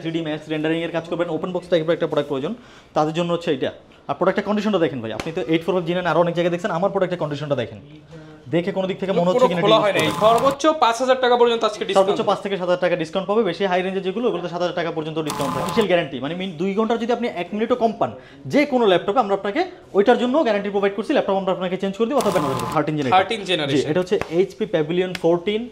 3D max rendering এর কাজ করবেন, ওপেন বক্স টাইপের একটা প্রোডাক্ট প্রয়োজন, তাদের জন্য হচ্ছে এটা। আর প্রোডাক্টের কন্ডিশনটা দেখেন ভাই, আপনি তো 845 জিনেন আরো অনেক জায়গায় দেখছেন, আমার প্রোডাক্টের কন্ডিশনটা দেখেন, দেখে কোনো দিক থেকে মনে হচ্ছে কিনা খোলা হয় নাই। সর্বোচ্চ 5000 টাকা পর্যন্ত আজকে ডিসকাউন্ট, সর্বোচ্চ 5 থেকে 7000 টাকা ডিসকাউন্ট পাবে। বেশি হাই রেঞ্জে যেগুলো ওগুলোতে 7000 টাকা পর্যন্ত ডিসকাউন্ট থাকে। অফিশিয়াল গ্যারান্টি মানে 2 ঘন্টার যদি আপনি 1 মিনিটও কম পান যে কোনো ল্যাপটপে আমরা আপনাকে ওইটার জন্য গ্যারান্টি প্রোভাইড করছি। ল্যাপটপ আমরা আপনাকে চেঞ্জ করে দিব অথবা 13 জেনারেশন। এটা হচ্ছে HP Pavilion 14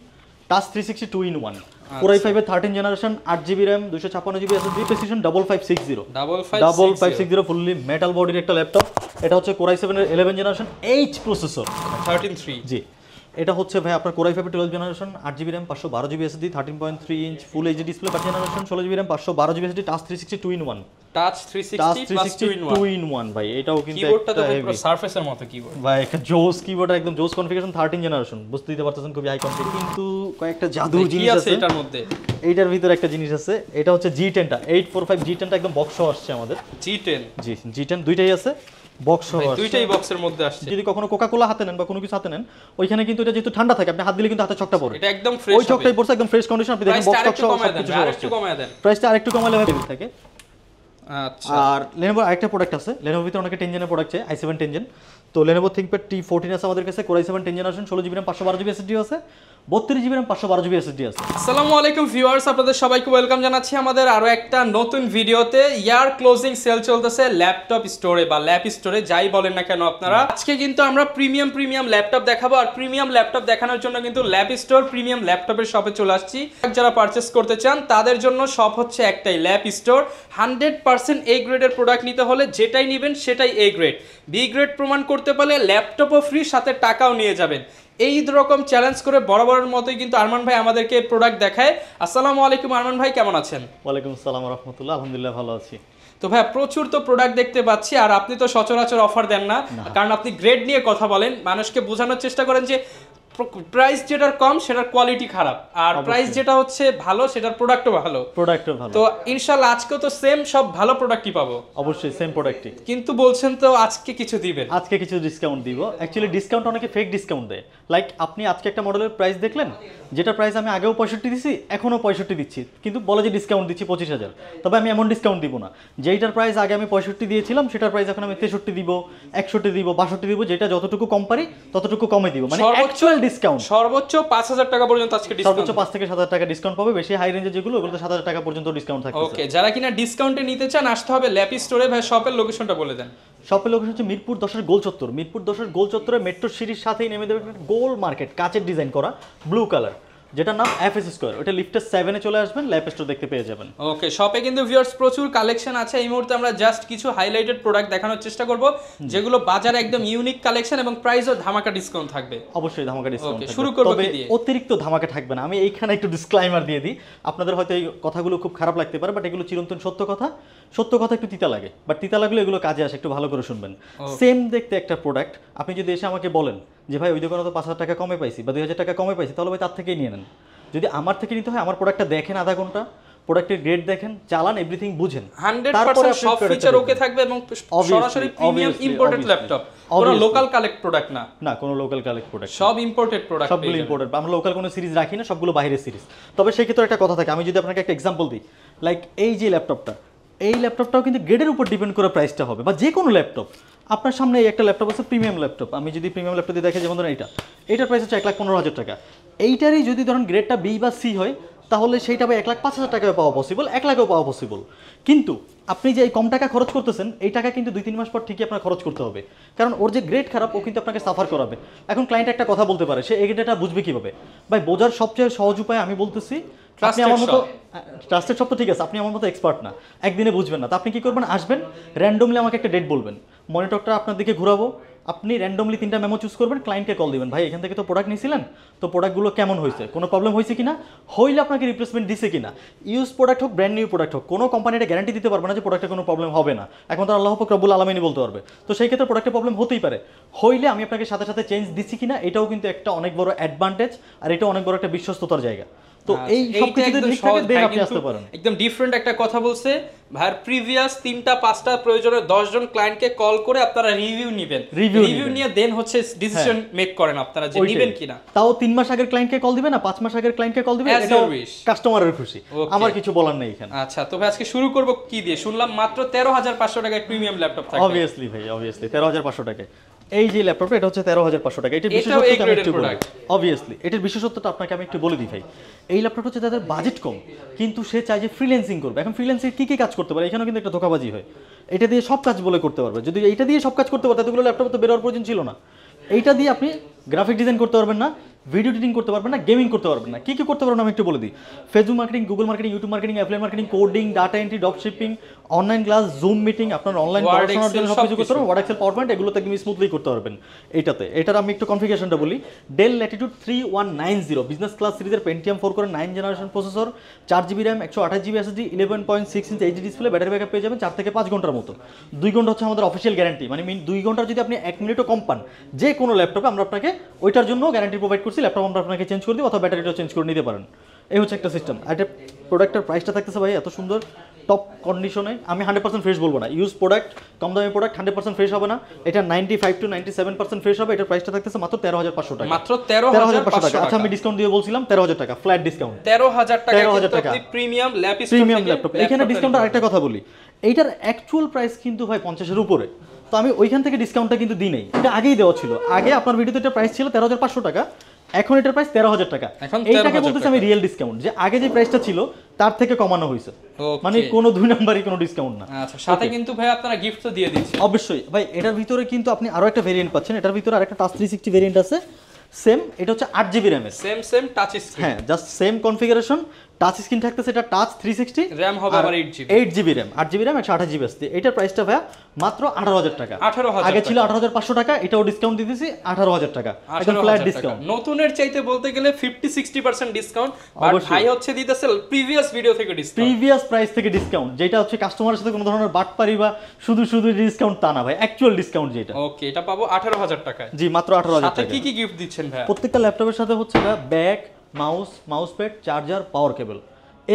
touch 360 2 in 1 Core i5 এর 13 generation, 8GB RAM, 256GB SSD, precision 5560 fully metal বডির একটা ল্যাপটপ। এটা হচ্ছে Core i7 এর 11 জেনারেশন H প্রসেসর 13.3। জি, এটা হচ্ছে ভাই আপনার Core i5 এর 12 generation, 8GB RAM, 512GB SSD, 13.3 inch full HD display, 5 generation, 16GB RAM, 512GB SSD, touch 360 2 in 1 touch 360 2 in 1 ভাই। এটাও কিন্তু কিবোর্ডটা তো পুরো সারফেসের মতো কিবোর্ড ভাই, একটা জোস কিবোর্ড, একদম জোস কনফিগারেশন, 13 জেনারেশন, বুঝতে দিতে পারতেছেন খুবই হাই কনফিগ। কিন্তু কয়েকটা জাদুর জিনিস আছে এটার মধ্যে। এইটার ভিতরে একটা জিনিস আছে, এটা হচ্ছে G10 টা 845 G10 টা একদম বক্স আসছে আমাদের। G10 জি, G10 দুইটাই আছে, বক্স সহ আসছে, দুইটাই বক্সের মধ্যে আসছে। যদি কখনো কোকা-কোলা হাতে নেন বা কোনো কিছু হাতে নেন, ওইখানে কিন্তু এটা যেহেতু ঠান্ডা থাকে, আপনি হাত দিলে কিন্তু হাতে চকটা পড়ে, এটা একদম ফ্রেশ, ওই চকটাই পড়ছে একদম ফ্রেশ কন্ডিশন। আপনি দেখেন বক্স টক সহ সবকিছু আরেকটু কমায় দেন, প্রাইসটা আরেকটু কমালে হবে থাকে। আচ্ছা, আর Lenovo আরেকটা প্রোডাক্ট আছে, Lenovo ভিতরে অনেকে 10 জেনের প্রোডাক্ট চাই, i7 10 জেন। তো Lenovo ThinkPad T14 আছে আমাদের কাছে, Core i7 10 generation, 16GB RAM, 512GB SSD আছে, 32GB RAM, 512GB SSD আছে। আসসালামু আলাইকুম ভিউয়ার্স, আপনাদের সবাইকে ওয়েলকাম জানাচ্ছি আমাদের আরো একটা নতুন ভিডিওতে। ইয়ার ক্লোজিং সেল চলতেছে ল্যাপটপ স্টোরে বা ল্যাপ স্টোরে, যাই বলেন না কেন আপনারা। আজকে কিন্তু আমরা প্রিমিয়াম ল্যাপটপ দেখাবো, আর প্রিমিয়াম ল্যাপটপ দেখানোর জন্য কিন্তু ল্যাপ স্টোর প্রিমিয়াম ল্যাপটপের শপে চলে আসছি। যারা পারচেস করতে চান তাদের জন্য শপ হচ্ছে একটাই, ল্যাপ স্টোর। 100% A গ্রেডের প্রোডাক্ট নিতে হলে যেটাই নেবেন সেটাই A গ্রেড, B গ্রেড প্রমাণ করতে পারলে ল্যাপটপও ফ্রি, সাথে টাকাও নিয়ে যাবেন। এই রকম চ্যালেঞ্জ করে বরাবরের মতোই কিন্তু আরমান ভাই আমাদেরকে প্রোডাক্ট দেখায়। আসসালামু আলাইকুম আরমান ভাই, কেমন আছেন? ওয়ালাইকুম আসসালাম ওয়া রাহমাতুল্লাহ, আলহামদুলিল্লাহ ভালো আছি। তো ভাই প্রচুর তো প্রোডাক্ট দেখতে পাচ্ছি, আর আপনি তো সচরাচর অফার দেন না, কারণ আপনি গ্রেড নিয়ে কথা বলেন, মানুষকে বোঝানোর চেষ্টা করেন যে প্রাইস যেটার কম সেটার কোয়ালিটি খারাপ, আর প্রাইস যেটা হচ্ছে ভালো সেটার প্রোডাক্টও ভালো। তো ইনশাআল্লাহ আজকে তো সেম সব ভালো প্রোডাক্টই পাবো। অবশ্যই সেম প্রোডাক্টই, কিন্তু বলছেন তো আজকে কিছু দিবেন। আজকে কিছু ডিসকাউন্ট দিব। অ্যাকচুয়ালি ডিসকাউন্ট অনেকে ফেক ডিসকাউন্ট দেয়। লাইক আপনি আজকে একটা মডেলের প্রাইস দেখলেন, যেটা প্রাইস আমি আগেও 65 দিছি, এখনো 65 দিচ্ছি, কিন্তু বলে যে ডিসকাউন্ট দিচ্ছি 25,000। তবে আমি এমন ডিসকাউন্ট দিব না, যেইটার প্রাইস আগে আমি 65 দিয়েছিলাম সেটার প্রাইস এখন আমি 63 দিব, 61 দিব, 62 দিব, যেটা যতটুকু কম পারি ততটুকু কমে দিব। মানে অ্যাকচুয়াল ডিসকাউন্ট সর্বোচ্চ 5000 টাকা পর্যন্ত আজকে ডিসকাউন্ট, সর্বোচ্চ 5 থেকে 7000 টাকা ডিসকাউন্ট পাবে। বেশি হাই রেঞ্জে যেগুলো ওগুলোতে 7000 টাকা পর্যন্ত ডিসকাউন্ট থাকবে। ওকে, যারা কিনা ডিসকাউন্টে নিতে চান আসতে হবে ল্যাপ স্টোরে। ভাই শপের লোকেশনটা বলে দেন। শপের লোকেশন হচ্ছে মিরপুর 10-এর গোল চত্বর। মিরপুর 10-এর গোল চত্বরে মেট্রো সিটির সাথেই নেমে দেবেন গোল মার্কেট, কাচের ডিজাইন করা ব্লু কালার, যেটার নাম FS স্কয়ার। ওটা লিফটের 7 এ চলে আসবেন, ল্যাপ স্টোর দেখতে পেয়ে যাবেন। ওকে, শপে কিন্তু ভিউয়ার্স প্রচুর কালেকশন আছে। এই মুহূর্তে আমরা জাস্ট কিছু হাইলাইটেড প্রোডাক্ট দেখানোর চেষ্টা করব, যেগুলো বাজারে একদম ইউনিক কালেকশন এবং প্রাইসও ধামাকা ডিসকাউন্ট থাকবে। অবশ্যই ধামাকা ডিসকাউন্ট থাকবে। শুরু করব তবে কি দিয়ে? অতিরিক্ত ধামাকা থাকবে না। আমি এইখানে একটু ডিসক্লেইমার দিয়ে দিই, আপনাদের হয়তো এই কথাগুলো খুব খারাপ লাগতে পারে, বাট এগুলো চিরন্তন সত্য কথা। সত্য কথা একটু তিতা লাগে, বাট তিতা লাগলে এগুলো কাজে আসে, একটু ভালো করে শুনবেন। সেম দেখতে একটা প্রোডাক্ট আপনি যদি এসে আমাকে বলেন যে ভাই ওই দোকানে তো 5000 টাকা কমে পাইছি বা 2000 টাকা কমে পাইছি, তাহলে ভাই তার থেকেই নিয়ে নেন। যদি আমার থেকে নিতে হয়, আমার প্রোডাক্টটা দেখেন আধা ঘন্টা, প্রোডাক্টের গ্রেড দেখেন, চালান, এভরিথিং বুঝেন, 100% সব ফিচার ওকে থাকবে এবং সরাসরি প্রিমিয়াম ইম্পোর্টেড ল্যাপটপ, কোনো লোকাল কালেক্ট প্রোডাক্ট না। না, কোনো লোকাল কালেক্ট প্রোডাক্ট, সব ইম্পোর্টেড প্রোডাক্ট, সবগুলো ইম্পোর্টেড। আমরা লোকাল কোনো সিরিজ রাখি না, সবগুলো বাইরের সিরিজ। তবে সেই ক্ষেত্রে একটা কথা থাকে, আমি যদি আপনাকে একটা এক্সাম্পল দিই, লাইক এই যে ল্যাপটপটা, এই ল্যাপটপটাও কিন্তু গ্রেডের উপর ডিপেন্ড করে প্রাইসটা হবে, বা যে কোনো ল্যাপটপ। আপনার সামনে এই একটা ল্যাপটপ আছে প্রিমিয়াম ল্যাপটপ, আমি যদি প্রিমিয়াম ল্যাপটপ দিয়ে দেখে, যেমন ধরেন এইটার প্রাইস হচ্ছে 1,15,000 টাকা। এইটারই যদি ধরেন গ্রেডটা B বা C হয়, তাহলে সেইটা ভাই 1,05,000 টাকায় পাওয়া পসিবল, 1 লাখেও পাওয়া পসিবল। কিন্তু আপনি যে এই কম টাকা খরচ করতেছেন, এই টাকা কিন্তু 2-3 মাস পর ঠিকই আপনার খরচ করতে হবে, কারণ ওর যে গ্রেড খারাপ ও কিন্তু আপনাকে সাফার করাবে। এখন ক্লায়েন্ট একটা কথা বলতে পারে, সে এই গ্রেডটা বুঝবে কিভাবে? ভাই বোঝার সবচেয়ে সহজ উপায় আমি বলতেছি, আপনি আমার মতো ট্রাস্টেড শপ তো ঠিক আছে, আপনি আমার মতো এক্সপার্ট না, একদিনে বুঝবেন না। তো আপনি কি করবেন, আসবেন, র্যান্ডমলি আমাকে একটা ডেট বলবেন, মনিটরটা আপনার দিকে ঘুরাবো, আপনি র্যান্ডমলি 3টা মেমো চুজ করবেন, ক্লায়েন্টকে কল দিবেন, ভাই এখান থেকে তো প্রোডাক্ট নিয়েছিলেন, তো প্রোডাক্টগুলো কেমন হয়েছে, কোনো প্রবলেম হয়েছে কিনা, হইলে আপনাকে রিপ্লেসমেন্ট দিছে কিনা। ইউজ প্রোডাক্ট হোক, ব্র্যান্ড নিউ প্রোডাক্ট হোক, কোনো কোম্পানিটা গ্যারান্টি দিতে পারবে না যে প্রোডাক্টে কোনো প্রবলেম হবে না, এখন তো আল্লাহ পাক রব্বুল আলামিনই বলতে পারবে। তো সেই ক্ষেত্রে প্রোডাক্টে প্রবলেম হতেই পারে, হইলে আমি আপনাকে সাথে সাথে চেঞ্জ দিচ্ছি কিনা, এটাও কিন্তু একটা অনেক বড় অ্যাডভান্টেজ, আর এটাও অনেক বড় একটা বিশ্বস্ততার জায়গা। তো এই সব এইটা কিছু একদম ঠিক সহজ থাকে দেন ভাই, আপনি আসতে কিন্তু পারেন। একদম ডিফারেন্ট একটা কথা বলছে ভাইয়ার প্রিভিয়াস 3টা 5টা প্রয়োজনে 10 জন ক্লায়েন্টকে কল করে আপনারা রিভিউ নেবেন, Review রিভিউ নিবেন। নিয়ে দেন হচ্ছে ডিসিশন মেক করেন আপনারা যে ওইটাই। নেবেন কিনা। তাও 3 মাস আগের ক্লায়েন্টকে কল দিবে না 5 মাস আগের ক্লায়েন্টকে কল দিবে, As এটা your wish. কাস্টমারের খুশি, Okay. আমার কিছু বলার নেই এখানে। আচ্ছা, তবে আজকে শুরু করব কি দিয়ে? শুনলাম মাত্র 13,500 টাকায় প্রিমিয়াম ল্যাপটপ থাকবে। অবভিয়াসলি ভাই, অবভিয়াসলি 13,500 টাকায় এই যে ল্যাপটপটা, এটা হচ্ছে 13,500 টাকা। এটার এটাও বিশেষত্বটা A আমি grade-এর একটু বলি। product। অবভিয়াসলি এটার বিশেষত্বটা আপনাকে আমি একটু বলে দিই ভাই। এই ল্যাপটপটা হচ্ছে তাদের বাজেট কম, কিন্তু সে চায় যে ফ্রিল্যান্সিং করবে। এখন ফ্রিল্যান্সিং কি কি কাজ করতে পারে, এখানেও কিন্তু একটা ধোকাবাজি হয়। এটা দিয়ে সব কাজ বলে করতে পারবে। যদি এইটা দিয়ে সব কাজ করতে পারতো এতগুলো ল্যাপটপ তো বেরোয়ার প্রয়োজন ছিল না। এইটা দিয়ে আপনি গ্রাফিক ডিজাইন করতে পারবেন না, ভিডিও এডিটিং করতে পারবেন না, গেমিং করতে পারবেন না। কি কি করতে পারবেন আমি একটু বলে দিই। Facebook marketing, Google marketing, YouTube marketing, affiliate marketing, coding, data entry, drop shipping, online class, zoom meeting, আপনার অনলাইন Word, পড়াশোনার জন্য Excel সবকিছু করতে সবকিছু। পারবেন। ওয়ার্ড, এক্সেল, পাওয়ারপয়েন্ট এগুলোতে একদম স্মুথলি করতে পারবেন এইটাতে। এটার আমি একটু কনফিগারেশনটা বলি। ডেল ল্যাটিটিউড 3190 বিজনেস ক্লাস সিরিজের পেন্টিয়াম 4 করে 9 generation processor, 4GB RAM, 128GB SSD, 11.6 inch HD display, battery backup পেয়ে যাবেন 4 থেকে 5 ঘন্টার মতো। 2 ঘন্টা হচ্ছে আমাদের অফিসিয়াল গ্যারান্টি, মানে 2 ঘন্টার যদি আপনি 1 মিনিটও কম পান যে কোনো ল্যাপটপে আমরা আপনাকে ওইটার জন্য গ্যারান্টি প্রোভাইড করছি। ল্যাপটপ আমরা আপনাকে চেঞ্জ করে দিই অথবা ব্যাটারিটাও চেঞ্জ করে নিতে পারেন। এই হচ্ছে একটা সিস্টেম। আর এটা প্রোডাক্টের প্রাইসটা থাকতেছে ভাই এত সুন্দর টপ কন্ডিশনে। আমি 100% ফ্রেশ বলবো না, ইউজ প্রোডাক্ট, কম দামি প্রোডাক্ট 100% ফ্রেশ হবে না। এটা 95 to 97% ফ্রেশ হবে। এটার প্রাইসটা থাকতেছে মাত্র 13,500 টাকা। মাত্র 13,500 টাকা। আচ্ছা আমি ডিসকাউন্ট দিয়ে বলছিলাম 13,000 টাকা, ফ্ল্যাট ডিসকাউন্ট। 13,000 টাকা 13,000 কিন্তু টাকা। আপনি প্রিমিয়াম প্রিমিয়াম ল্যাপটপ। এখানে ডিসকাউন্ট আরেকটা কথা বলি, এইটার অ্যাকচুয়াল প্রাইস কিন্তু ভাই 50-এর উপরে। তো আমি ওইখান থেকে ডিসকাউন্টটা কিন্তু দিই নাই, এটা আগেই দেওয়া ছিল। আগে আপনার ভিডিওতে এটা প্রাইস ছিল 13,500 টাকা, এখন এটার প্রাইস 13,000 টাকা। এখন এইটাকে 13,000 বলতেছি আমি রিয়েল ডিসকাউন্ট, যে আগে যে প্রাইসটা ছিল তার থেকে কমানো হয়েছে। Okay. মানে কোনো 2 নাম্বারই কোনো ডিসকাউন্ট না। আচ্ছা, সাথে কিন্তু ভাই আপনারা গিফট তো দিয়ে দিচ্ছেন। অবশ্যই ভাই, এটার ভিতরে কিন্তু আপনি আরো একটা ভেরিয়েন্ট পাচ্ছেন। এটার ভিতরে আরেকটা টাচ 360 ভেরিয়েন্ট আছে সেম, এটা হচ্ছে 8GB র্যামের। Same touch screen. হ্যাঁ, just same configuration, touch screen থাকতেছে, এটা টাচ 360, RAM হবে আবার 8GB 8GB RAM, 8GB RAM, 128GB SSD। এটার প্রাইসটা ভাইয়া মাত্র 18,000 টাকা। 18,000 আগে ছিল 18,500 টাকা, এটাও ডিসকাউন্ট দিতেছি 18,000 টাকা, একদম ফ্ল্যাট 18,000 টাকা। ডিসকাউন্ট। নতুনের চাইতে বলতে গেলে 50-60% ডিসকাউন্ট, বাট অবশ্যই। ভাই হচ্ছে দিতেছে প্রিভিয়াস ভিডিও থেকে ডিসকাউন্ট। প্রিভিয়াস প্রাইস থেকে ডিসকাউন্ট, যেটা হচ্ছে কাস্টমারের সাথে কোনো ধরনের বাটপারি বা শুধু শুধু ডিসকাউন্ট তা না ভাই, অ্যাকচুয়াল ডিসকাউন্ট যেটা। ওকে, এটা পাবো 18,000 টাকায়। জি, মাত্র 18,000 সাথে টাকা। কি কি গিফট দিচ্ছেন ভাই? প্রত্যেকটা ল্যাপটপের সাথে হচ্ছে ব্যাগ, মাউস প্যাড, চার্জার, পাওয়ার কেবল।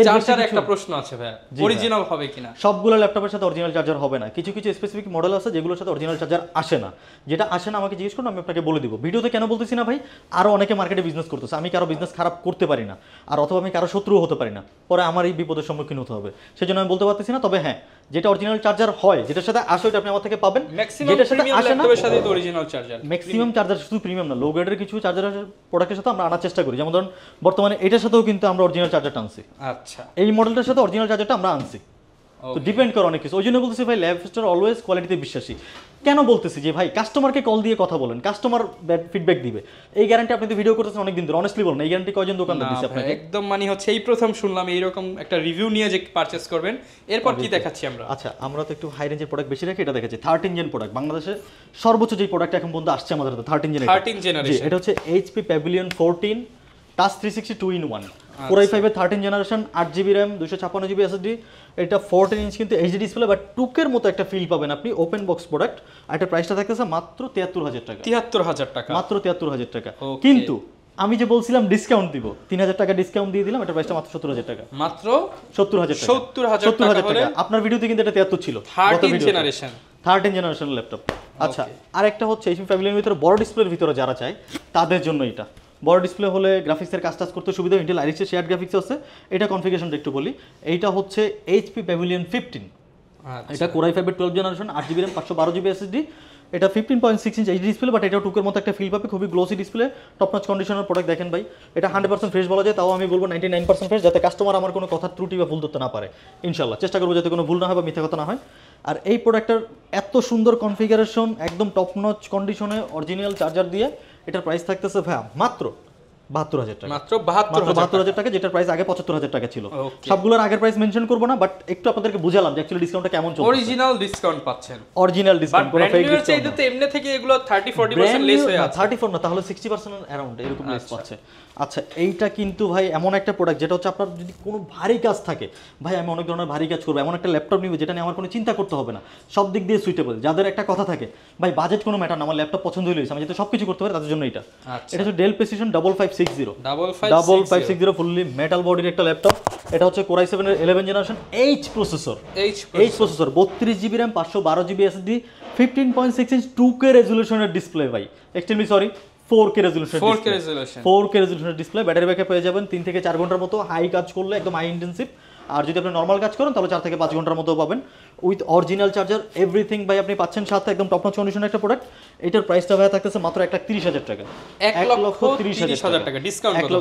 চার্জার একটা প্রশ্ন আছে ভাই, জি অরিজিনাল হবে কিনা? সবগুলো ল্যাপটপের সাথে অরিজিনাল চার্জার হবে না, কিছু কিছু স্পেসিফিক মডেল আছে যেগুলোর সাথে অরিজিনাল চার্জার আসে না। যেটা আসে না আমাকে জিজ্ঞেস করুন, আমি আপনাকে বলে দিব। ভিডিওতে কেন বলতেছি না ভাই, আরও অনেকে মার্কেটে বিজনেস করতেছে, আমি কারো বিজনেস খারাপ করতে পারি না, আর অথবা আমি কারো শত্রুও হতে পারি না, পরে আমার এই বিপদের সম্মুখীন হতে হবে, সেজন্য আমি বলতে পারতেছি না। তবে হ্যাঁ, যেটা অরিজিনাল চার্জার হয়, যেটার সাথে আসে ওটা আপনি আমার থেকে পাবেন। ম্যাক্সিমাম যেটার সাথে প্রিমিয়াম আসে না, ল্যাপটপের সাথে তো অরিজিনাল চার্জার। ম্যাক্সিমাম চার্জার, শুধু প্রিমিয়াম না, লো গ্রেডের কিছু চার্জার প্রোডাক্টের সাথে আমরা আনার চেষ্টা করি। যেমন ধরুন বর্তমানে এটার সাথেও কিন্তু আমরা অরিজিনাল চার্জারটা আনছি, আচ্ছা, এই মডেলটার সাথে অরিজিনাল চার্জারটা আমরা আনছি। তো ডিপেন্ড করে অনেক কিছু। ওই জন্য বলতেছি ভাই, ল্যাব স্টোর অলওয়েজ কোয়ালিটিতে বিশ্বাসী। কেন বলতেছি যে ভাই কাস্টমারকে কল দিয়ে কথা বলেন, কাস্টমার ফিডব্যাক দিবে। এই গ্যারান্টি আপনি তো ভিডিও করতেছেন অনেকদিন ধরে, অনেস্টলি বলেন এই গ্যারান্টি কয়জন দোকানদার না দিচ্ছে ভাই, আপনাকে? একদম মানে হচ্ছে এই প্রথম শুনলাম এইরকম একটা রিভিউ নিয়ে যে পারচেজ করবেন। এরপর কি দেখাচ্ছি আমরা? আচ্ছা, আমরা তো একটু হাই রেঞ্জের প্রোডাক্ট বেশি রাখি, এটা দেখাচ্ছি 13 জেন প্রোডাক্ট। বাংলাদেশে সর্বোচ্চ যে প্রোডাক্ট এখন পর্যন্ত আসছে আমাদের হাতে 13 জেন। 13 জেনারেশন। এটা হচ্ছে HP Pavilion 14 touch 360 2-in-1 Core i5 এর 13 generation, 8GB RAM, 256GB SSD। এটা 14 ইঞ্চ কিন্তু এইচডি ডিসপ্লে, বাট টুকের মতো একটা ফিল পাবেন আপনি, ওপেন বক্স প্রোডাক্ট। আর এটা প্রাইসটা থাকতেছে মাত্র 73,000 টাকা। 73,000 টাকা, মাত্র 73,000 টাকা। Okay. কিন্তু আমি যে বলছিলাম ডিসকাউন্ট দিব, 3,000 টাকা ডিসকাউন্ট দিয়ে দিলাম, এটা প্রাইসটা মাত্র 70,000 টাকা। মাত্র 70,000 টাকা। 70,000 টাকা হলে আপনার ভিডিওতে কিন্তু এটা 73 ছিল। 13 জেনারেশন। 13 generation laptop. আচ্ছা, আরেকটা হচ্ছে HP Pavilion ভিতরে বড় ডিসপ্লের ভিতরে যারা চায় তাদের জন্য এটা। বড় ডিসপ্লে হলে গ্রাফিক্সের কাজ করতে সুবিধা, ইন্টেল আইরিস এর শেয়ার্ড গ্রাফিক্স আছে। এটা কনফিগারেশনটা একটু বলি। এইটা হচ্ছে HP Pavilion 15। এটা Core i5 এর 12 generation, 8GB RAM, 512GB SSD। এটা 15.6 ইঞ্চ এইচডি ডিসপ্লে, বাট এটা টুকের মতো একটা ফিল পাবে, খুবই glossy display, top notch conditioner product. দেখেন ভাই, এটা 100% ফ্রেশ বলা যায়, তাও আমি বলবো 99% ফ্রেশ, যাতে কাস্টমার আমার কোনো কথার ত্রুটি বা ভুল ধরতে না পারে। ইনশাল্লাহ চেষ্টা করবো যাতে কোনো ভুল না হয় বা মিথ্যা কথা না হয়। আর এই প্রোডাক্টের এত সুন্দর কনফিগারেশন, একদম টপ নচ কন্ডিশনে অরিজিনাল চার্জার দিয়ে, এটার প্রাইস থাকতেছে ভাই মাত্র 72,000 টাকা। মাত্র 72,000 টাকা, যেটার প্রাইস আগে 75,000 টাকা ছিল। Okay. সবগুলোর আগের প্রাইস মেনশন করবো না, বাট একটু আপনাদেরকে বুঝালাম যে অ্যাকচুয়ালি ডিসকাউন্টটা কেমন চলছে। অরিজিনাল ডিসকাউন্ট পাচ্ছেন, অরিজিনাল বাট ডিসকাউন্ট, কোনো ব্র্যান্ড ফেক নিউ এর চাইতে ডিসকাউন্ট তো এমনি থেকে এগুলো 30-40% লেস হয়ে আছে। 34 না, তাহলে 60% অ্যারাউন্ড এরকম লেস পাচ্ছে। আচ্ছা, এইটা কিন্তু ভাই এমন একটা প্রোডাক্ট যেটা হচ্ছে আপনার যদি কোনো ভারী কাজ থাকে, ভাই আমি অনেক ধরনের ভারী কাজ করবো, এমন একটা ল্যাপটপ নিবে যেটা নিয়ে আমার কোনো চিন্তা করতে হবে না, সব দিক দিয়ে সুইটেবল। যাদের একটা কথা থাকে ভাই বাজেট কোনো ম্যাটার না, আমার ল্যাপটপ পছন্দ হয়েছে, আমি যাতে সব কিছু করতে পারি, তাদের জন্য এটা। আচ্ছা। এটা হচ্ছে ডেল প্রেসিশন 556 5560 5560 ফুললি মেটাল বডির একটা ল্যাপটপ। এটা হচ্ছে Core i7 এর 11 generation H processor. H processor 32GB RAM 512GB SSD 15.6 inch 2K রেজোলিউশনের ডিসপ্লে ভাই, extremely sorry 4K resolution 4K রেজোলিউশনের ডিসপ্লে। ব্যাটারি ব্যাকআপ পেয়ে যাবেন 3 থেকে 4 ঘন্টার মতো হাই কাজ করলে, একদম হাই ইন্টেন্সিভ। আর যদি আপনি নর্মাল কাজ করেন তাহলে 4 থেকে 5 ঘন্টার মতো পাবেন উইথ অরিজিনাল চার্জার এভরিথিং ভাই আপনি পাচ্ছেন সাথে, একদম টপ নচ কন্ডিশনের একটা প্রোডাক্ট। এটার প্রাইসটা ভাই থাকতেছে মাত্র 1,30,000 টাকা। 1,30,000 টাকা ডিসকাউন্ট কত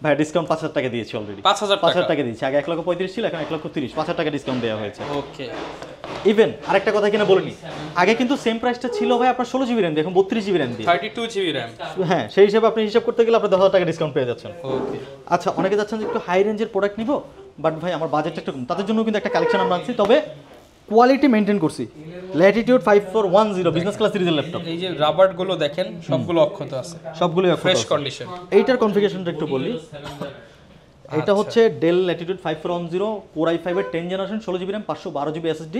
ভাই? ডিসকাউন্ট 5,000 টাকা দিয়েছি অলরেডি। 5,000 টাকা দিয়েছি, আগে 1,35,000 ছিল, এখন 1,30,000, 5,000 টাকা ডিসকাউন্ট দেওয়া হয়েছে। ওকে। ইভেন আরেকটা কথা কিনা বলিনি, আগে কিন্তু সেম প্রাইসটা ছিল ভাই আপনার 16GB RAM দিয়ে, এখন 32GB RAM দিয়ে 32GB RAM। হ্যাঁ, সেই হিসাবে আপনি হিসাব করতে গেলে আপনি 10,000 টাকা ডিসকাউন্ট পেয়ে যাচ্ছেন। ওকে। আচ্ছা, অনেকে যাচ্ছেন যে একটু হাই রেঞ্জের প্রোডাক্ট নিব, বাট ভাই আমার বাজেটটা একটু কম, তাদের জন্য কিন্তু একটা কালেকশন আমরা আনছি, তবে কোয়ালিটি মেইনটেইন করছি। ল্যাটিটিউড 5410 বিজনেস ক্লাস সিরিজের ল্যাপটপ। এই যে রাবার গুলো দেখেন সবগুলো অক্ষত আছে, সবগুলোই ফ্রেশ কন্ডিশন। এইটার কনফিগারেশনটা একটু বলি। এটা হচ্ছে ডেল ল্যাটিটিউড 5410 Core i5 এর 10 generation 16GB RAM 512GB SSD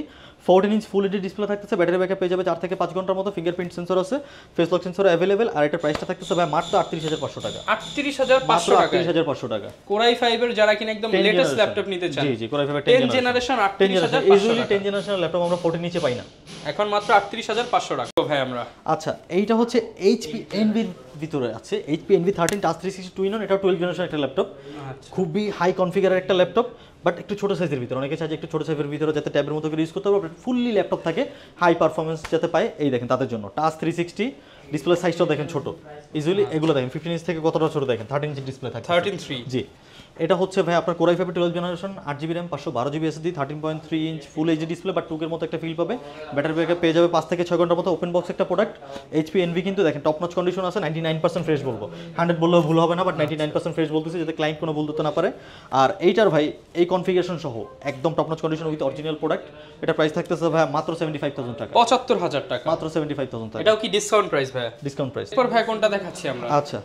14 inch full HD display থাকতেছে। ব্যাটারি ব্যাকআপ পেয়ে যাবে 4 থেকে 5 ঘন্টার মতো। ফিঙ্গারপ্রিন্ট সেন্সর আছে, ফেস লক সেন্সর अवेलेबल। আর এটার প্রাইসটা থাকতেছে ভাই মাত্র 38,500 টাকা। 38,500 টাকা। 38,500 টাকা। Core i5 এর যারা কিনা একদম লেটেস্ট ল্যাপটপ নিতে চান, জি জি, Core i5 এর 10 জেনারেশন 38,500 টাকা। 10 জেনারেশনের ল্যাপটপ আমরা 40 নিচে পাই না, এখন মাত্র 38,500 টাকা ভাই আমরা। আচ্ছা, এইটা হচ্ছে HP Envy ভিতরে আছে, HP Envy 13 টাচ 360 2-in-1। এটা 12 জেনারেশন একটা ল্যাপটপ, খুবই হাই কনফিগারের একটা ল্যাপটপ, বাট একটু ছোট সাইজের ভিতরে। অনেকে চাই যে একটু ছোট সাইজের ভিতরে যাতে ট্যাবের মতো করে ইউজ করতে পারবে, ফুললি ল্যাপটপ থাকে, হাই পারফরমেন্স যাতে পায়, এই দেখেন তাদের জন্য। টাচ 360 ডিসপ্লে সাইজটাও দেখেন ছোট, ইজিলি এগুলো দেখেন 15 ইঞ্চ থেকে কতটা ছোট দেখেন, 13 ইঞ্চি ডিসপ্লে থাকে। 13.3 জি। এটা হচ্ছে ভাই আপনার Core i5 12 generation 8GB RAM 512GB SSD 13.3 inch full HD display, but 2K এর মতো একটা ফিল পাবে। ব্যাটারি ব্যাকআপ পেয়ে যাবে 5 থেকে 6 ঘন্টার মতো। ওপেন বক্স একটা প্রোডাক্ট। HP Envy কিন্তু দেখেন টপ নচ কন্ডিশন আছে, 99% ফ্রেশ বলবো, 100 বললেও ভুল হবে না, বাট 99% ফ্রেশ বলতেছি যাতে ক্লায়েন্ট কোনো ভুল দিতে না পারে। আর এইটার ভাই এই কনফিগারেশন সহ একদম top notch condition with original product. এটা প্রাইস থাকতেছে ভাই মাত্র 75,000 টাকা। 75,000 টাকা মাত্র 75,000 টাকা। এটাও কি ডিসকাউন্ট প্রাইস ভাই? Discount price. এরপর ভাই কোনটা দেখাচ্ছি আমরা? আচ্ছা,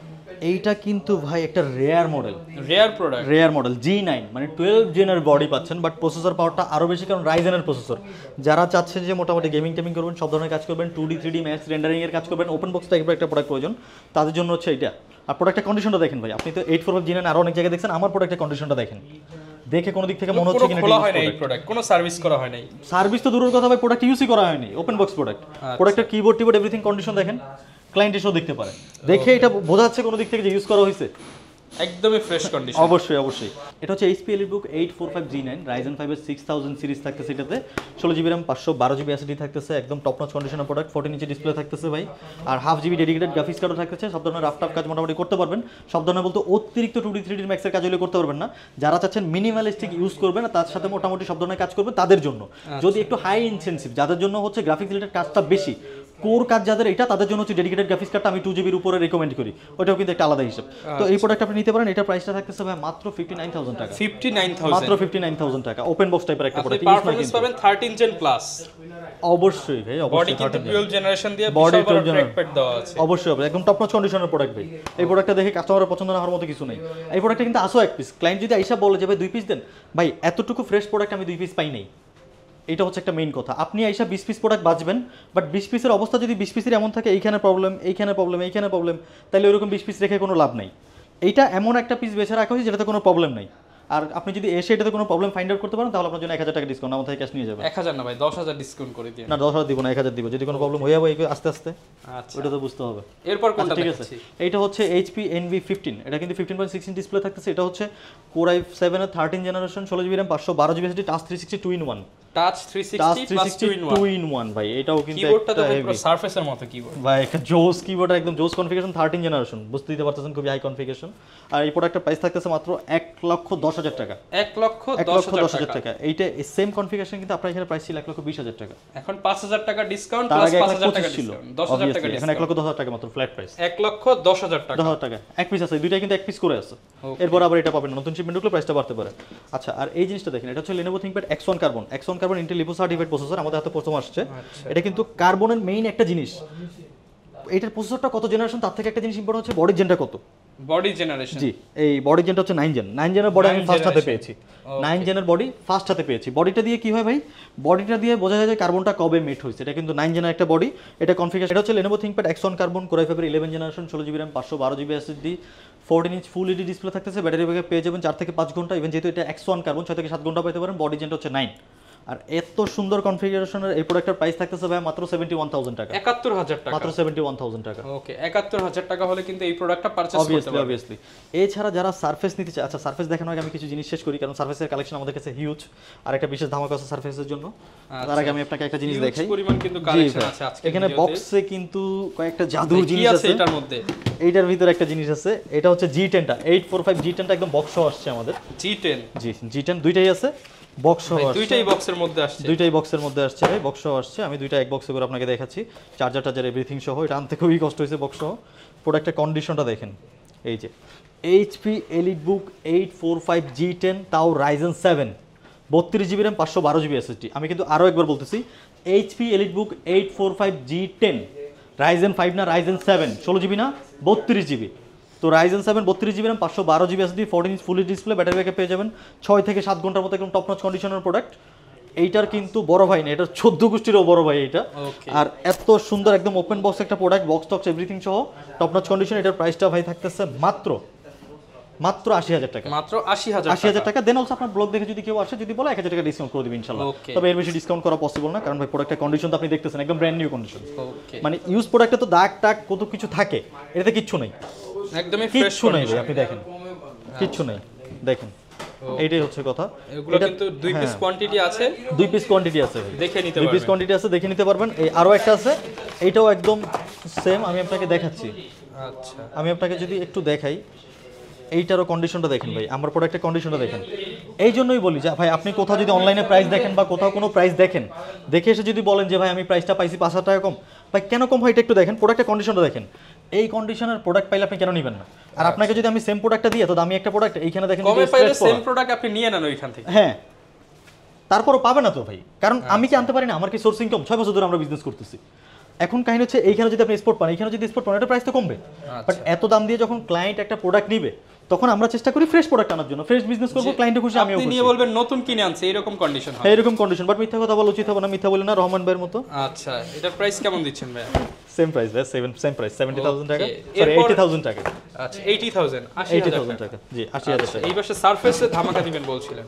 এইটা কিন্তু ভাই একটা rare model, rare model G9, মানে 12 জেনের বডি পাচ্ছেন, বাট প্রসেসর পাওয়ারটা আরো বেশি, কারণ রাইজেনের প্রসেসর। যারা চাচ্ছেন যে মোটামুটি গেমিং টেমিং করবেন, সব ধরনের কাজ করবেন, 2D 3D ম্যাক্স রেন্ডারিং এর কাজ করবেন, ওপেন বক্স টাইপের একটা প্রোডাক্ট প্রয়োজন, তাদের জন্য হচ্ছে এটা। আর প্রোডাক্টের কন্ডিশনটা দেখেন ভাই, আপনি তো 845 G9 আরো অনেক জায়গায় দেখছেন, আমার প্রোডাক্টের কন্ডিশনটা দেখেন, দেখে কোনো দিক থেকে মনে হচ্ছে কিনা খোলা হয় না এই প্রোডাক্ট, কোনো সার্ভিস করা হয় নাই। সার্ভিস তো দূরের কথা ভাই, প্রোডাক্ট ইউজই করা হয়নি, ওপেন বক্স প্রোডাক্ট। প্রোডাক্টের কিবোর্ড এভরিথিং কন্ডিশন দেখেন, ক্লায়েন্ট এসেও দেখতে পারে, দেখে এটা বোঝা যাচ্ছে কোনো দিক থেকে যে ইউজ করা হয়েছে, একদমই ফ্রেশ কন্ডিশন। অবশ্যই। এটা হচ্ছে HP EliteBook 845 G9 Ryzen 5 এর 6000 সিরিজ থাকতেছে। এটাতে 16GB RAM 512GB SSD থাকতেছে, একদম টপ নচ কন্ডিশনের প্রোডাক্ট। 14 ইঞ্চি ডিসপ্লে থাকতেছে ভাই, আর 1/2 GB ডেডিকেটেড গ্রাফিক্স কার্ডও থাকতেছে। সব ধরনের রাফ টাফ কাজ মোটামুটি করতে পারবেন। সব ধরনের বলতে অতিরিক্ত 2D 3D ম্যাক্সের কাজ হলে করতে পারবেন না। যারা চাচ্ছেন মিনিমালিস্টিক ইউজ করবেন আর তার সাথে মোটামুটি সব ধরনের কাজ করবেন, তাদের জন্য। যদি একটু হাই ইনটেনসিভ, যাদের জন্য হচ্ছে গ্রাফিক্স রিলেটেড কাজটা বেশি, কোর কাজ যাদের, এটা তাদের জন্য হচ্ছে ডেডিকেটেড গ্রাফিক্স কার্ডটা আমি 2GB উপরে রেকমেন্ড করি, ওটাও কিন্তু একটা আলাদা হিসাব। তো এই প্রোডাক্ট আপনি নিতে পারেন। এটা প্রাইসটা থাকতেছে ভাই মাত্র 59,000 টাকা। 59,000 মাত্র 59,000 টাকা। ওপেন বক্স টাইপের একটা প্রোডাক্ট, পারফরম্যান্স পাবেন 13 জেন প্লাস। অবশ্যই ভাই, বডি কিন্তু 12 জেনারেশন দিয়ে বিশাল বড় ট্র্যাকপ্যাড দেওয়া আছে। অবশ্যই একদম টপ নচ কন্ডিশনের প্রোডাক্ট ভাই। এই প্রোডাক্টটা দেখে কাস্টমারের পছন্দ না হওয়ার মতো কিছু নেই। এই প্রোডাক্টটা কিন্তু আসো এক পিস, ক্লায়েন্ট যদি আইসা বলে যে ভাই 2 পিস দেন, ভাই এতটুকু ফ্রেশ প্রোডাক্ট আমি 2 পিস পাই নাই, এটা হচ্ছে একটা মেইন কথা। আপনি আইসা 20 পিস প্রোডাক্ট বাঁচবেন, বাট 20 পিসের অবস্থা যদি 20 পিসের এমন থাকে এইখানে প্রবলেম, তাহলে ওইরকম 20 পিস রেখে কোনো লাভ নাই। এইটা এমন একটা পিস বেছে রাখা হয়েছে যেটাতে কোনো প্রবলেম নাই। আর আপনি যদি এসে এটাতে কোনো প্রবলেম ফাইন্ড আউট করতে পারেন, তাহলে আপনার জন্য 1000 টাকা ডিসকাউন্ট আমার থেকে ক্যাশ নিয়ে যাবেন। 1000 না ভাই, 10,000 ডিসকাউন্ট করে দিন। না 10,000 দিব না, 1000 দিব। যদি কোনো প্রবলেম হয়ে যাবে আস্তে আস্তে, আচ্ছা ওটা তো বুঝতে হবে। এরপর কোনটা ঠিক আছে, এইটা হচ্ছে HP Envy 15। এটা কিন্তু 15.6 ইঞ্চ ডিসপ্লে থাকতেছে। এটা হচ্ছে Core i7 এর 13 generation 16GB RAM 512GB SSD touch 360 2-in-1। Touch 360 plus 2-in-1 ভাই, এটাও কিন্তু কিবোর্ডটা তো একটা পুরো সারফেসের মতো কিবোর্ড ভাই, একটা জোস কিবোর্ড, একদম জোস কনফিগারেশন, 13 জেনারেশন, বুঝতে দিতে পারতেছেন, খুবই হাই কনফিগারেশন। আর এই প্রোডাক্টের প্রাইস থাকতেছে মাত্র 1,10,000 টাকা। 1,10,000 টাকা। এইটা সেম কনফিগারেশন কিন্তু আপনার এখানে প্রাইস ছিল 1,20,000 টাকা। এখন 5,000 টাকা ডিসকাউন্ট প্লাস 5,000 টাকা ছিল, 10,000 টাকা এখন 1,10,000 টাকা মাত্র ফ্ল্যাট প্রাইস। 1,10,000 টাকা। 10,000 টাকা এক পিস আছে, দুইটা কিন্তু এক পিস করে আছে। এরপর আবার এটা পাবেন, নতুন শিপমেন্ট হলে প্রাইসটা বাড়তে পারে। আচ্ছা, আর এই জিনিসটা দেখেন, এটা হচ্ছে Lenovo ThinkPad X1 Carbon Intel Lenovo certified processor, আমাদের হাতে প্রথম আসছে। এটা কিন্তু কার্বনের মেইন একটা জিনিস। এটার প্রসেসরটা কত জেনারেশন, তার থেকে একটা জিনিস ইম্পর্টেন্ট হচ্ছে বডির জেনটা কত। Body generation. জি, এই বডি জেনটা হচ্ছে 9 জেন। 9 জেনের বডি আমি 9 ফার্স্ট হাতে generation। পেয়েছি। 9 জেনের বডি ফার্স্ট হাতে পেয়েছি। বডিটা দিয়ে কি হয় ভাই, বডিটা দিয়ে বোঝা যায় যে কার্বনটা কবে মেট হয়েছে। এটা কিন্তু 9 জেনের একটা বডি। এটা কনফিগারেশন, এটা হচ্ছে Lenovo ThinkPad X1 carbon core i5 এর 11 generation, 16GB RAM, 512GB SSD, 14 inch full HD display থাকতেছে। ব্যাটারি ব্যাকআপ পেয়ে যাবেন 4 থেকে 5 ঘন্টা। ইভেন যেহেতু এটা X1 কার্বন 6 থেকে 7 ঘন্টা পেতে পারেন। বডি জেনটা হচ্ছে 9। আর এত সুন্দর কনফিগারেশনের এই প্রোডাক্টের প্রাইস থাকতেছে ভাই মাত্র 71000 টাকা। 71000 টাকা, মাত্র 71000 টাকা। ওকে, 71000 টাকা হলে কিন্তু এই প্রোডাক্টটা পারচেজ করতে পারবেন। অবভিয়াসলি। এছাড়া যারা সারফেস নিতে চায়, আচ্ছা সারফেস দেখানোর আগে আমি কিছু জিনিস শেষ করি, কারণ সারফেসের কালেকশন আমাদের কাছে হিউজ। আর একটা বিশেষ ধামাকা আছে সারফেসের জন্য। তার আগে আমি আপনাকে একটা জিনিস দেখাই। পরিমাণ কিন্তু কালেকশন আছে আজকে এখানে বক্সে কিন্তু কয়েকটা জাদুর জিনিস আছে এটার মধ্যে। এইটার ভিতরে একটা জিনিস আছে, এটা হচ্ছে G10টা 845 G10টা একদম বক্স সহ আসছে আমাদের। G10 জি, G10 দুইটাই আছে, বক্স সহ আসছে। দুইটাই বক্সের মধ্যে আসছে। দুইটাই বক্সের মধ্যে আসছে ভাই, বক্স সহ আসছে। আমি দুইটা এক বক্সে করে আপনাকে দেখাচ্ছি, চার্জার এভরিথিং সহ। এটা আনতে খুবই কষ্ট হয়েছে বক্স সহ। প্রোডাক্টের কন্ডিশনটা দেখেন, এই যে HP EliteBook 845 G10, তাও Ryzen 7, 32GB RAM, 512GB SSD। আমি কিন্তু আরও একবার বলতেছি, HP EliteBook 845 G10, Ryzen 5 না Ryzen 7, 16GB না 32GB। তো Ryzen 7 32GB RAM, 512GB SSD, 14 inch full display, battery backup পেয়ে যাবেন 6 থেকে 7 ঘন্টার মতো। একদম টপ নচ কন্ডিশনের প্রোডাক্ট। এইটার কিন্তু বড় ভাই না, এটা 14 গোষ্ঠীরও বড় ভাই এইটা। আর এত সুন্দর একদম ওপেন বক্স একটা প্রোডাক্ট, বক্স টক্স এভরিথিং সহ টপ নচ কন্ডিশন। এটার প্রাইসটা ভাই থাকতেছে মাত্র 80000 টাকা। মাত্র 80000 80000 টাকা। দেন অলসো আপনার ব্লগ দেখে যদি কেউ আসে, যদি বলে 1000 টাকা ডিসকাউন্ট করে দিবেন ইনশাআল্লাহ। তবে এর বেশি ডিসকাউন্ট করা পসিবল না, কারণ ভাই প্রোডাক্টের কন্ডিশন তো আপনি দেখতেছেন একদম ব্র্যান্ড নিউ কন্ডিশন। মানে ইউজ প্রোডাক্টে তো দাগ টাগ কত কিছু থাকে, এটাতে কিচ্ছু নেই, একদমই ফ্রেশ কিচ্ছু নেই ভাই। আপনি দেখেন কিচ্ছু নেই, দেখেন এইটাই হচ্ছে কথা। এগুলো কিন্তু 2 পিস কোয়ান্টিটি আছে, 2 পিস কোয়ান্টিটি আছে ভাই, দেখে নিতে 2 পিস কোয়ান্টিটি আছে, দেখে নিতে পারবেন। এই আরো একটা আছে, এইটাও একদম সেম। আমি আপনাকে দেখাচ্ছি। আচ্ছা, আমি আপনাকে যদি একটু দেখাই, এইটারও কন্ডিশনটা দেখেন ভাই, আমার প্রোডাক্টের কন্ডিশনটা দেখেন। এই জন্যই বলি যে ভাই আপনি কোথাও যদি অনলাইনে প্রাইস দেখেন বা কোথাও কোনো প্রাইস দেখেন, দেখে এসে যদি বলেন যে ভাই আমি প্রাইসটা পাইছি 5000 টাকা কম, ভাই কেন কম হয় এটা একটু দেখেন, প্রোডাক্টের কন্ডিশনটা দেখেন। এই কন্ডিশনের প্রোডাক্ট পাইলে আপনি কেন নেবেন না? আর আপনাকে যদি আমি সেম প্রোডাক্টটা দিই, তো দামি একটা প্রোডাক্ট এইখানে দেখেন কমে পাইলে সেম প্রোডাক্ট আপনি নিয়ে নেন ওইখান থেকে। হ্যাঁ, তারপরও পাবে না তো ভাই, কারণ আমি কি আনতে পারি না? আমার কি সোর্স ইনকাম? 6 বছর ধরে আমরা বিজনেস করতেছি। এখন কাহিনী হচ্ছে এইখানে যদি আপনি এক্সপোর্ট পান, এইখানে যদি এক্সপোর্ট পান, এটা প্রাইস তো কমবে। বাট এত দাম দিয়ে যখন ক্লায়েন্ট একটা প্রোডাক্ট নিবে, তখন আমরা চেষ্টা করি ফ্রেশ প্রোডাক্ট আনার জন্য, ফ্রেশ বিজনেস করবো, ক্লায়েন্টও খুশি, আমিও আপনি খুশি। নিয়ে বলবেন নতুন কিনে আনছে, এরকম কন্ডিশন হয়। এরকম কন্ডিশন, বাট মিথ্যা কথা বলা উচিত হবে না, মিথ্যা বলি না রহমান ভাইয়ের মতো। আচ্ছা, এটার প্রাইস কেমন দিচ্ছেন ভাই? সেম প্রাইস ভাই, সেম প্রাইস 70000 টাকা, সরি 80000 টাকা। আচ্ছা, 80000 টাকা, জি 80000 টাকা। এই পাশে সারফেসে ধামাকা দিবেন বলছিলেন।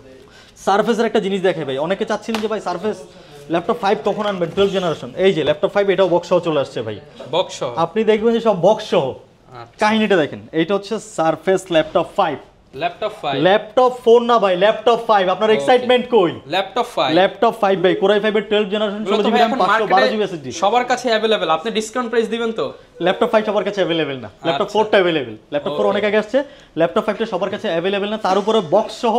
সারফেসের একটা জিনিস দেখে ভাই, অনেকে চাচ্ছিলেন যে ভাই সারফেস ল্যাপটপ 5 কখন আনবেন, 12 জেনারেশন। এই যে ল্যাপটপ 5, এটাও বক্স সহ চলে আসছে ভাই, বক্স সহ। আপনি দেখবেন যে সব বক্স সহ। কাহিনীটা দেখেন, এইটা হচ্ছে সারফেস ল্যাপটপ 5। ল্যাপটপ 4 না ভাই, ল্যাপটপ 5। আপনার এক্সাইটমেন্ট কই? ল্যাপটপ 5 ভাই, কোর i5 এর 12 generation, 16GB RAM, 512GB SSD। সবার কাছে अवेलेबल, আপনি ডিসকাউন্ট প্রাইস দিবেন তো? ল্যাপটপ 5 সবার কাছে अवेलेबल না, ল্যাপটপ 4টা अवेलेबल। ল্যাপটপ 4 অনেক আগে আসছে, ল্যাপটপ 5টা সবার কাছে अवेलेबल না। তার উপরে বক্স সহ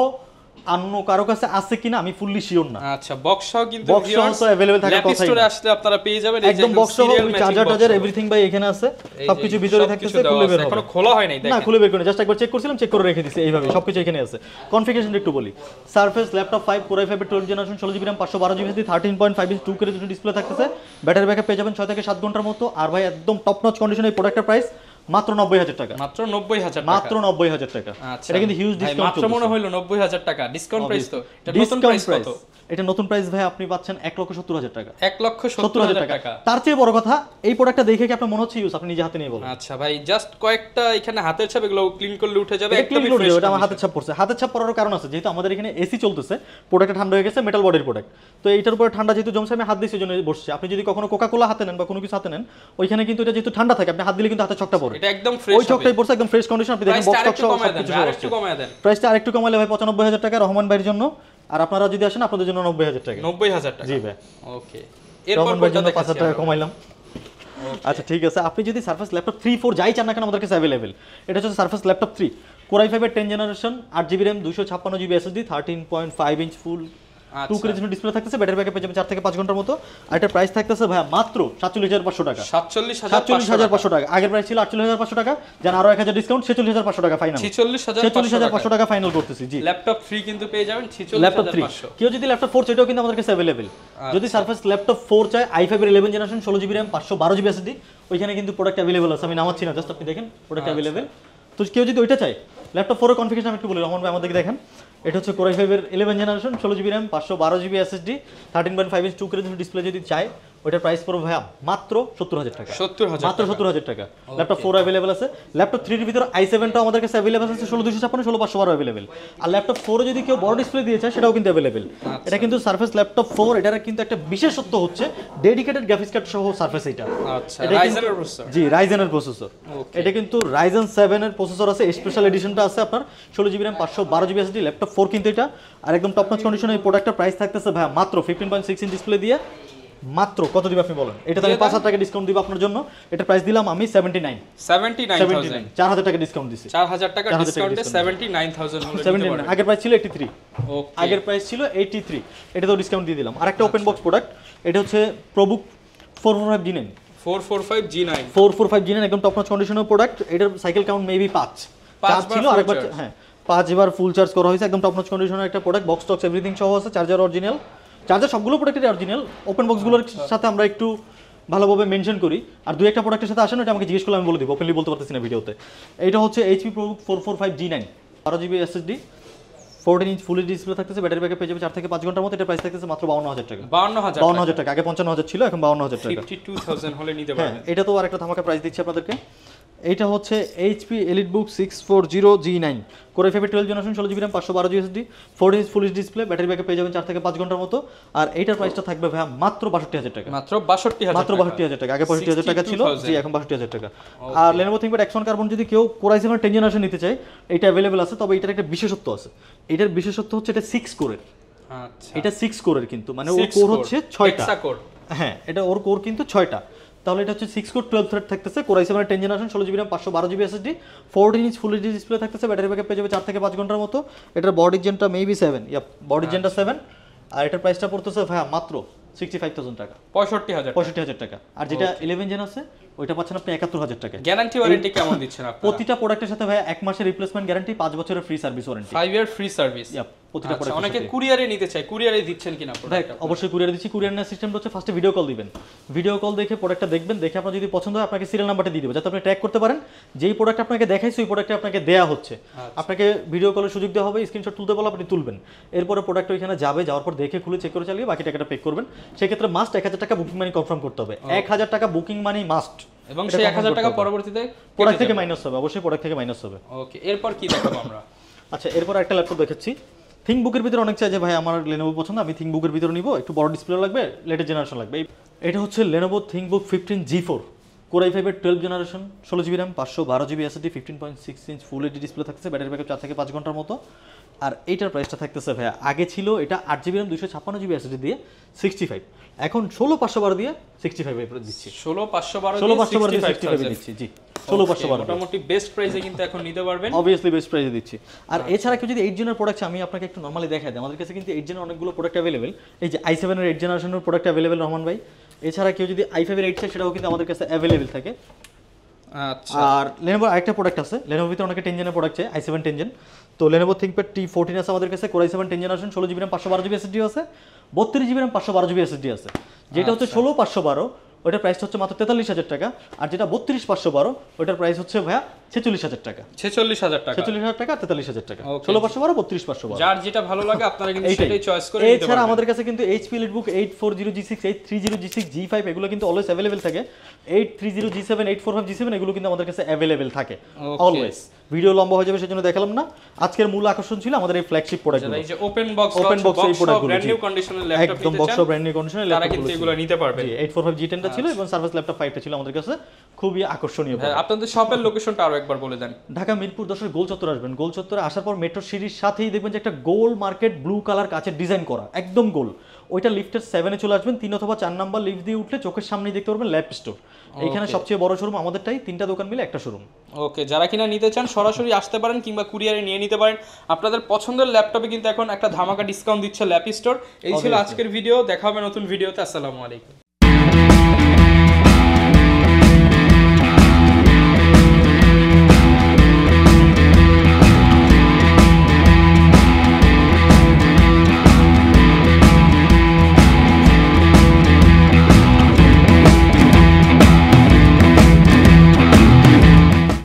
অন্য কারো কাছে আছে কিনা আমি ফুললি শিওর না। আচ্ছা, বক্স সহ কিন্তু বক্স সহ তো अवेलेबल থাকার কথাই না। স্টোরে আসলে আপনারা পেয়ে যাবেন একদম বক্স সহ, চার্জার এভরিথিং ভাই এখানে আছে, সবকিছু ভিতরে থাকতেছে, খুলে বের হবে। এখনো খোলা হয় নাই, দেখেন না, খুলে বের করে জাস্ট একবার চেক করছিলাম, চেক করে রেখে দিয়েছি এইভাবে, সবকিছু এখানে আছে। কনফিগারেশন একটু বলি, সারফেস ল্যাপটপ 5 কোর i5 এর 12 generation, 16GB RAM, 512GB SSD, 13.5 inch 2K display থাকতেছে, ব্যাটারি ব্যাকআপ পেয়ে যাবেন 6 থেকে 7 ঘন্টার মতো। আর ভাই একদম টপ নচ কন্ডিশনে এই প্রোডাক্টের প্রাইস মাত্র 90000 টাকা। মাত্র 90000 টাকা, মাত্র 90000 টাকা। এটা কিন্তু হিউজ ডিসকাউন্ট। মাত্র মনে হলো 90000 টাকা ডিসকাউন্ট প্রাইস তো। এটা নতুন প্রাইস কত? এটা নতুন প্রাইস ভাই আপনি পাচ্ছেন 1,70,000 টাকা। 1,70,000 টাকা। তার চেয়ে বড় কথা, এই প্রোডাক্টটা দেখে কি আপনার মনে হচ্ছে ইউজ? আপনি নিজে হাতে নিয়ে বলুন। আচ্ছা ভাই, জাস্ট কয়েকটা এখানে হাতের ছাপ, এগুলো ক্লিন করলে উঠে যাবে, একদমই ফ্রেশ। এটা আমার হাতের ছাপ পড়ছে। হাতের ছাপ পড়ার কারণ আছে, যেহেতু আমাদের এখানে এসি চলতেছে, প্রোডাক্টটা ঠান্ডা হয়ে গেছে, মেটাল বডির প্রোডাক্ট। তো এইটার উপরে ঠান্ডা যেহেতু জমছে, আমি হাত দিয়ে সেজন্য বসছি। আপনি যদি কখনো কোকা-কোলা হাতে নেন বা কোনো কিছু হাতে নেন, ওইখানে কিন্তু এটা যেহেতু ঠান্ডা থাকে, আপনি হাত দিলে কিন্তু হাতে ছকটা পড়ে। এটা একদম ফ্রেশ, ওই ছকটাই পড়ছে, একদম ফ্রেশ কন্ডিশন। আপনি দেখেন বক্স টক সহ সবকিছু আরেকটু কমায় দেন। প্রাইসটা আরেকটু কমালে ভাই 95000 টাকা রহমান ভাইয়ের জন্য। আর আপনারা যদি আসেন, আপনাদের জন্য 90000 টাকা। 90000 টাকা, জি ভাই। ওকে, রহমান ভাইয়ের জন্য 5000 টাকা কমাইলাম। আচ্ছা ঠিক আছে, আপনি যদি সারফেস ল্যাপটপ 3 4 যাই চান না কেন, আমাদের কাছে अवेलेबल। এটা হচ্ছে সারফেস ল্যাপটপ 3 কোর i5 এর 10 generation, 8GB RAM, 256GB SSD, 13.5 inch ফুল 2K ডিসপ্লে থাকতেছে, ব্যাটারি ব্যাকআপ পেয়ে যাবেন 4 থেকে 5 ঘন্টার মতো। আর এটার প্রাইস থাকতেছে ভাই মাত্র 47500 টাকা। 47500 টাকা। আগের প্রাইস ছিল 48500 টাকা, জান আরো 1000 ডিসকাউন্ট, 46500 টাকা ফাইনাল। 46500 টাকা ফাইনাল করতেছি। জি, ল্যাপটপ ফ্রি কিন্তু পেয়ে যাবেন ল্যাপটপ 3। 46500। কেউ যদি ল্যাপটপ 4 চাইতেও কিন্তু আমাদের কাছে अवेलेबल। যদি সারফেস ল্যাপটপ 4 চায়, i5 এর 11 generation, 16GB RAM, 512GB SSD, ওইখানে কিন্তু প্রোডাক্ট अवेलेबल আছে। আমি নামাচ্ছি না, জাস্ট আপনি দেখেন প্রোডাক্ট अवेलेबल। তো তো কেউ যদি ওইটা চায়, ল্যাপটপ 4 এর কনফিগারেশন আমি একটু বলি, রহমান ভাই আমাদেরকে দেখেন। এটা হচ্ছে Core i5 এর 11 generation, 16 GB RAM, 512 GB SSD, 13.5 inch 2K display যদি চায়, ওইটার প্রাইস পড়বে ভাইয়া মাত্র 70,000 টাকা। 70,000 মাত্র 70,000 টাকা। ল্যাপটপ 4 অ্যাভেলেবল আছে। ল্যাপটপ 3 এর ভিতরে i7 টা আমাদের কাছে অ্যাভেলেবল আছে 16256, 16512 অ্যাভেলেবল। আর ল্যাপটপ 4 এ যদি কেউ বড় ডিসপ্লে দিয়ে চায় সেটাও কিন্তু অ্যাভেলেবল। এটা কিন্তু সারফেস ল্যাপটপ 4, এটার কিন্তু একটা বিশেষত্ব হচ্ছে ডেডিকেটেড গ্রাফিক্স কার্ড সহ সারফেস এটা। আচ্ছা, Ryzen এর প্রসেসর। জি, Ryzen এর প্রসেসর। এটা কিন্তু Ryzen 7 এর প্রসেসর আছে, স্পেশাল এডিশনটা আছে আপনার 16 GB RAM, 512 GB SSD, laptop 4 কিন্তু এটা। আর একদম টপ নচ কন্ডিশনে এই প্রোডাক্টটা প্রাইস থাকতেছে ভাইয়া মাত্র 15.6 ইঞ্চ ডিসপ্লে দিয়ে মাত্র কত দিব আপনি বলেন? এটা আমি 5000 টাকা ডিসকাউন্ট দিব আপনার জন্য। এটা প্রাইস দিলাম আমি 79,000 4000 টাকা ডিসকাউন্ট দিছি। 4000 টাকা ডিসকাউন্টে 79,000 হলো। 79 আগের প্রাইস ছিল 83। ওকে, আগের প্রাইস ছিল 83, এটা তো ডিসকাউন্ট দিয়ে দিলাম। আরেকটা ওপেন বক্স প্রোডাক্ট, এটা হচ্ছে প্রবুক 445G9। 445G9 445G9 একদম টপ নচ কন্ডিশনের প্রোডাক্ট। এটার সাইকেল কাউন্ট মেবি 5 ছিল, আরেকবার হ্যাঁ 5 বার ফুল চার্জ করা হয়েছে। একদম টপ নচ কন্ডিশনের একটা প্রোডাক্ট, বক্স টক্স এভরিথিং সহ আছে, চার্জার অরিজিনাল। চার্জার সবগুলো প্রোডাক্টের অরিজিনাল। ওপেন বক্সগুলোর সাথে আমরা একটু ভালোভাবে মেনশন করি, আর দুই একটা প্রোডাক্টের সাথে আসেন, এটা আমাকে জিজ্ঞেস করলে আমি বলে দিব, ওপেনলি বলতে পারতেছি না ভিডিওতে। এটা হচ্ছে HP ProBook 445G9, 12 GB SSD, 14 inch full display থাকতেছে, ব্যাটারি ব্যাকআপ পেয়ে যাবে 4 থেকে 5 ঘন্টার মতো। এটা প্রাইস থাকতেছে মাত্র 52000 টাকা। 52000 টাকা, আগে 55000 ছিল, এখন 52000 টাকা। 52,000 হলে নিতে পারবেন। এটা তো আরেকটা ধামাকা প্রাইস দিচ্ছি আপনাদেরকে। এইটা হচ্ছে HP EliteBook 640G9, Core i5 12 generation, 16 GB RAM, 512 GB SSD, 14 inch full display, battery backup পেয়ে যাবেন 4 থেকে 5 ঘন্টার মতো। আর এইটার প্রাইসটা থাকবে ভাইয়া মাত্র 62000 টাকা। মাত্র 62000 মাত্র 62000 টাকা, আগে 65000 টাকা ছিল, জি এখন 62000 টাকা। আর Lenovo ThinkPad X1 Carbon যদি কেউ Core i7 10 জেনারেশন নিতে চায়, এটা अवेलेबल আছে। তবে এটার একটা বিশেষত্ব আছে, এটার বিশেষত্ব হচ্ছে এটা 6 কোরের। আচ্ছা, এটা 6 কোরের কিন্তু, মানে ওর কোর হচ্ছে 6টা। হেক্সা-কোর। হ্যাঁ, এটা ওর কোর কিন্তু 6টা। তাহলে এটা হচ্ছে 6 কোর 12 থ্রেড থাকতেছে, Core i7 10 generation, 16 GB RAM, 512 GB SSD, 14 inch full HD display থাকতেছে, ব্যাটারি ব্যাকআপ পেয়ে যাবে 4 থেকে 5 ঘন্টার মতো। এটার বডি জেনটা মেবি 7, বডি জেনটা 7। আর এটার প্রাইসটা পড়তেছে ভাইয়া মাত্র 65000 টাকা, 65000 টাকা। আর যেটা 11 জেন আছে ওইটা পাচ্ছেন আপনি 71000 টাকা। গ্যারান্টি ওয়ারেন্টি কেমন দিচ্ছেন আপনারা? প্রতিটা প্রোডাক্টের সাথে ভাইয়া 1 মাসের রিপ্লেসমেন্ট গ্যারান্টি, 5 বছরের ফ্রি সার্ভিস ওয়ারেন্টি, 5 ইয়ার ফ্রি সার্ভিস। প্রতিটা প্রোডাক্ট। অনেকে কুরিয়ারে নিতে চায়, কুরিয়ারে দিচ্ছেন কিনা প্রোডাক্ট? অবশ্যই কুরিয়ারে দিচ্ছি। কুরিয়ার নেওয়ার সিস্টেমটা হচ্ছে ফার্স্টে ভিডিও কল দিবেন, ভিডিও কল দেখে প্রোডাক্টটা দেখবেন, দেখে আপনার যদি পছন্দ হয় আপনাকে সিরিয়াল নাম্বারটা দিয়ে দেবে, যাতে আপনি ট্র্যাক করতে পারেন যেই প্রোডাক্ট আপনাকে দেখাইছে ওই প্রোডাক্টটা আপনাকে দেয়া হচ্ছে। আপনাকে ভিডিও কলের সুযোগ দেওয়া হবে, স্ক্রিনশট তুলতে বলা আপনি তুলবেন, এরপরে প্রোডাক্ট ওইখানে যাবে, যাওয়ার পর দেখে খুলে চেক করে চালিয়ে বাকি টাকাটা পে করবেন। সেক্ষেত্রে মাস্ট 1000 টাকা বুকিং মানি কনফার্ম করতে হবে, 1000 টাকা বুকিং মানি মাস্ট, এবং সেই 1000 টাকা পরবর্তীতে প্রোডাক্ট থেকে মাইনাস হবে, অবশ্যই প্রোডাক্ট থেকে মাইনাস হবে। ওকে, এরপর কি দেখাবো আমরা? আচ্ছা, এরপর একটা ল্যাপটপ দেখাচ্ছি। থিংকবুকের ভিতরে অনেক চাই যে ভাই আমার Lenovo পছন্দ, আমি থিংকবুকের ভিতরে নিব, একটু বড় ডিসপ্লে লাগবে, লেটেস্ট জেনারেশন লাগবে। এটা হচ্ছে Lenovo ThinkBook 15G4, Core i5 এর 12 generation, 16 GB RAM, 512 GB SSD, 15.6 inch full HD display থাকতেছে, ব্যাটারি ব্যাকআপ 4 থেকে 5 ঘন্টার মতো। আর এইটার প্রাইসটা থাকতেছে ভাইয়া, আগে ছিল এটা 8 জিবি র্যাম 256 জিবি এসএসডি দিয়ে 65, এখন 16512 দিয়ে 65 এ দিচ্ছি। 16512 দিয়ে 65 দিচ্ছি, জি 16512 মোটামুটি বেস্ট প্রাইসে কিন্তু এখন নিতে পারবেন, অবভিয়াসলি বেস্ট প্রাইসে দিচ্ছি। আর এছাড়া কেউ যদি 8 জেনের প্রোডাক্ট আমি আপনাকে একটু নরমালি দেখাই দিই, আমাদের কাছে কিন্তু 8 জেনের অনেকগুলো প্রোডাক্ট अवेलेबल। এই যে i7 এর 8 জেনারেশনের প্রোডাক্ট अवेलेबल রহমান ভাই। এছাড়া কেউ যদি i5 এর 8 চায় সেটাও কিন্তু আমাদের কাছে अवेलेबल থাকে। আচ্ছা, আর Lenovo আরেকটা প্রোডাক্ট আছে, Lenovo ভিতরে অনেকে 10 জেনের প্রোডাক্ট চায়, i7 10 জেন। তো Lenovo ThinkPad T14 আছে আমাদের কাছে, Core i7 10 generation, 16 GB RAM, 512 GB SSD আছে, 32 জিবি র্যাম, 512 জিবি এসএসডি আছে। যেটা হচ্ছে 16512 ওটার প্রাইস হচ্ছে মাত্র 43000 টাকা, আর যেটা 32512 ওটার প্রাইস হচ্ছে ভাইয়া 46000 টাকা। 46000 টাকা, 46000 টাকা, 43000 টাকা। 16512 32512, যার যেটা ভালো লাগে আপনারা কিন্তু সেটাই চয়েস করে নিতে পারবেন। এছাড়া আমাদের কাছে কিন্তু HP EliteBook 840G6, 830G6, G5 এগুলো কিন্তু অলওয়েজ अवेलेबल থাকে। 830G7, 845G7 এগুলো কিন্তু আমাদের কাছে अवेलेबल থাকে অলওয়েজ। ভিডিও লম্বা হয়ে যাবে সেজন্য দেখালাম না। আজকের মূল আকর্ষণ ছিল আমাদের এই ফ্ল্যাগশিপ প্রোডাক্টগুলো, এই যে ওপেন বক্স এই প্রোডাক্টগুলো, ব্র্যান্ড নিউ কন্ডিশনের ল্যাপটপ একদম বক্স ব্র্যান্ড নিউ কন্ডিশনের তারা ল্যাপটপ কিন্তু এগুলো নিতে পারবেন। 845G10 টা ছিল এবং সার্ভিস ল্যাপটপ 5 টা ছিল আমাদের কাছে, খুবই আকর্ষণীয়। আপনাদের শপের লোকেশনটা আরো একবার বলে দেন। ঢাকা মিরপুর 10 গোল চত্বর আসবেন, গোল চত্বরে আসার পর মেট্রো সিরির সাথেই দেখবেন যে একটা গোল মার্কেট ব্লু কালার কাচের ডিজাইন করা, একদম গোল। ওইটা লিফটের 7 এ চলে আসবেন, 3 অথবা 4 নাম্বার লিফট দিয়ে উঠলে চোখের সামনেই দেখতে পারবেন ল্যাপ স্টোর। এইখানে সবচেয়ে বড় শোরুম আমাদেরটাই, 3টা দোকান মিলে একটা শোরুম। ওকে, যারা কিনা নিতে চান সরাসরি আসতে পারেন কিংবা কুরিয়ারে নিয়ে নিতে পারেন। আপনাদের পছন্দের ল্যাপটপে কিন্তু এখন একটা ধামাকা ডিসকাউন্ট দিচ্ছে ল্যাপ স্টোর। এই ছিল আজকের ভিডিও, দেখা হবে নতুন ভিডিওতে। আসসালামু আলাইকুম।